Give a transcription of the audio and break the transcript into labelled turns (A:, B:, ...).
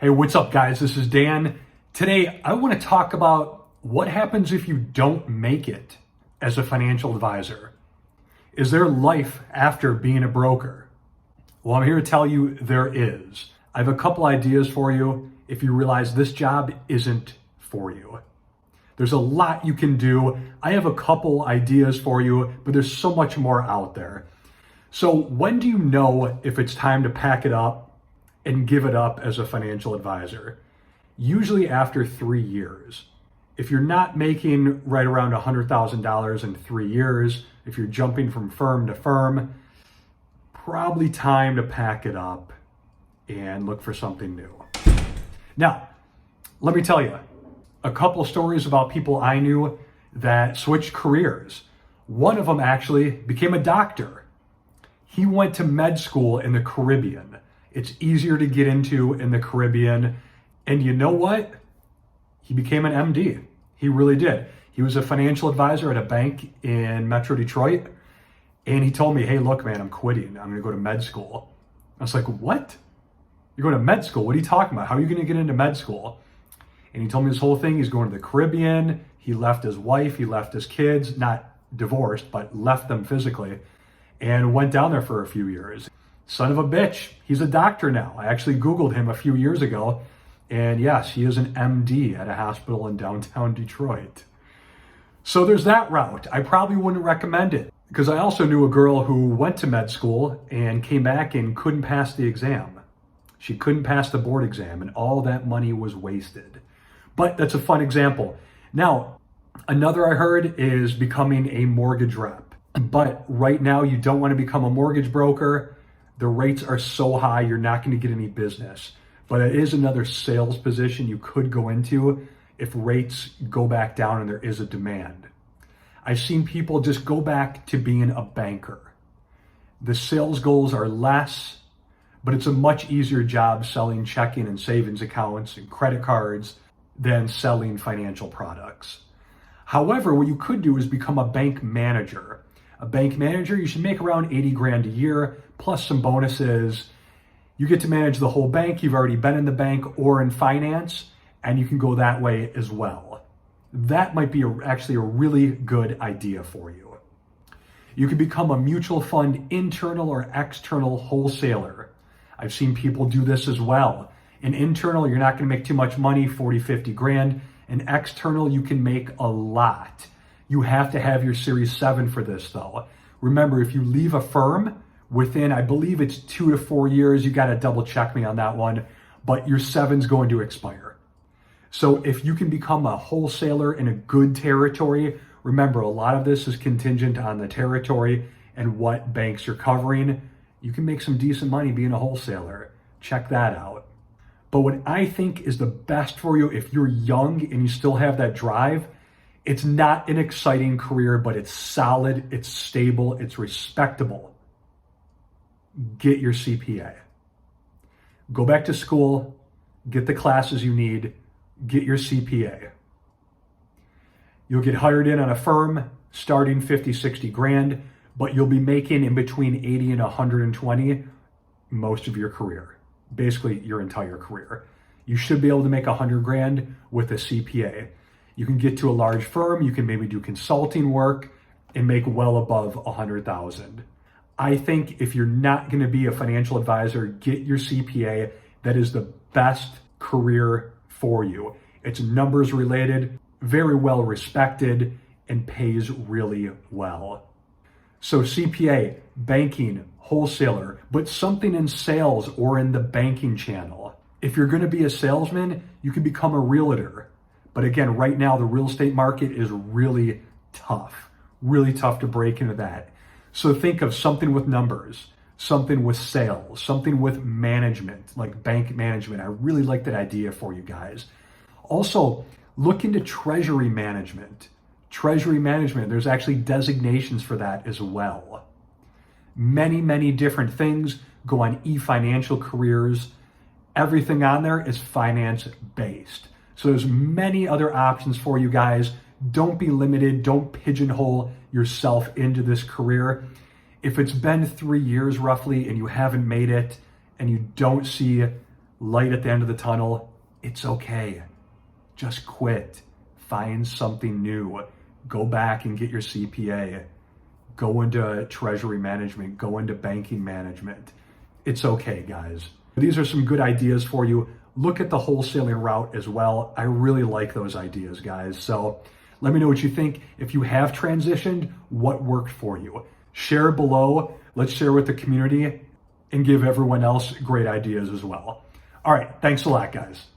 A: Hey, what's up, guys? This is Dan. Today, I want to talk about what happens if you don't make it as a financial advisor. Is there life after being a broker? Well, I'm here to tell you there is. I have a couple ideas for you if you realize this job isn't for you. There's a lot you can do. I have a couple ideas for you, but there's so much more out there. So when do you know if it's time to pack it up and give it up as a financial advisor? Usually after 3 years. If you're not making right around $100,000 in 3 years, if you're jumping from firm to firm, probably time to pack it up and look for something new. Now, let me tell you a couple stories about people I knew that switched careers. One of them actually became a doctor. He went to med school in the Caribbean. It's easier to get into in the Caribbean. And you know what? He became an MD. He really did. He was a financial advisor at a bank in Metro Detroit. And he told me, hey, look, man, I'm quitting. I'm going to go to med school. I was like, what? You're going to med school? What are you talking about? How are you going to get into med school? And he told me this whole thing. He's going to the Caribbean. He left his wife. He left his kids, not divorced, but left them physically, and went down there for a few years. Son of a bitch. He's a doctor now. I actually Googled him a few years ago. And yes, he is an MD at a hospital in downtown Detroit. So there's that route. I probably wouldn't recommend it because I also knew a girl who went to med school and came back and couldn't pass the exam. She couldn't pass the board exam and all that money was wasted. But that's a fun example. Now, another I heard is becoming a mortgage rep. But right now you don't want to become a mortgage broker. The rates are so high, you're not going to get any business. But it is another sales position you could go into if rates go back down and there is a demand. I've seen people just go back to being a banker. The sales goals are less, but it's a much easier job selling checking and savings accounts and credit cards than selling financial products. However, what you could do is become a bank manager. A bank manager, you should make around 80 grand a year, plus some bonuses. You get to manage the whole bank. You've already been in the bank or in finance, and you can go that way as well. That might be actually a really good idea for you. You can become a mutual fund internal or external wholesaler. I've seen people do this as well. In internal, you're not going to make too much money, 40, 50 grand. In external, you can make a lot. You have to have your Series 7 for this though. Remember, if you leave a firm within, I believe it's 2 to 4 years, you got to double check me on that one, but your 7's going to expire. So if you can become a wholesaler in a good territory, remember a lot of this is contingent on the territory and what banks you're covering. You can make some decent money being a wholesaler. Check that out. But what I think is the best for you if you're young and you still have that drive, it's not an exciting career, but it's solid, it's stable, it's respectable. Get your CPA. Go back to school, get the classes you need, get your CPA. You'll get hired in on a firm starting 50, 60 grand, but you'll be making in between 80 and 120 most of your career, basically your entire career. You should be able to make 100 grand with a CPA. You can get to a large firm, you can maybe do consulting work and make well above 100,000. I think if you're not going to be a financial advisor, get your CPA. That is the best career for you. It's numbers related, very well respected, and pays really well. So CPA, banking, wholesaler, but something in sales or in the banking channel. If you're going to be a salesman, you can become a realtor. But again, right now, the real estate market is really tough to break into that. So think of something with numbers, something with sales, something with management, like bank management. I really like that idea for you guys. Also, look into Treasury Management. Treasury Management, there's actually designations for that as well. Many different things. Go on eFinancial Careers. Everything on there is finance based. So there's many other options for you guys. Don't be limited. Don't pigeonhole yourself into this career. If it's been 3 years roughly and you haven't made it and you don't see light at the end of the tunnel. It's okay. Just quit. Find something new. Go back and get your CPA. Go into Treasury Management. Go into banking management. It's okay, guys. These are some good ideas for you. Look at the wholesaling route as well. I really like those ideas, guys. So let me know what you think. If you have transitioned, what worked for you? Share below. Let's share with the community and give everyone else great ideas as well. All right. Thanks a lot, guys.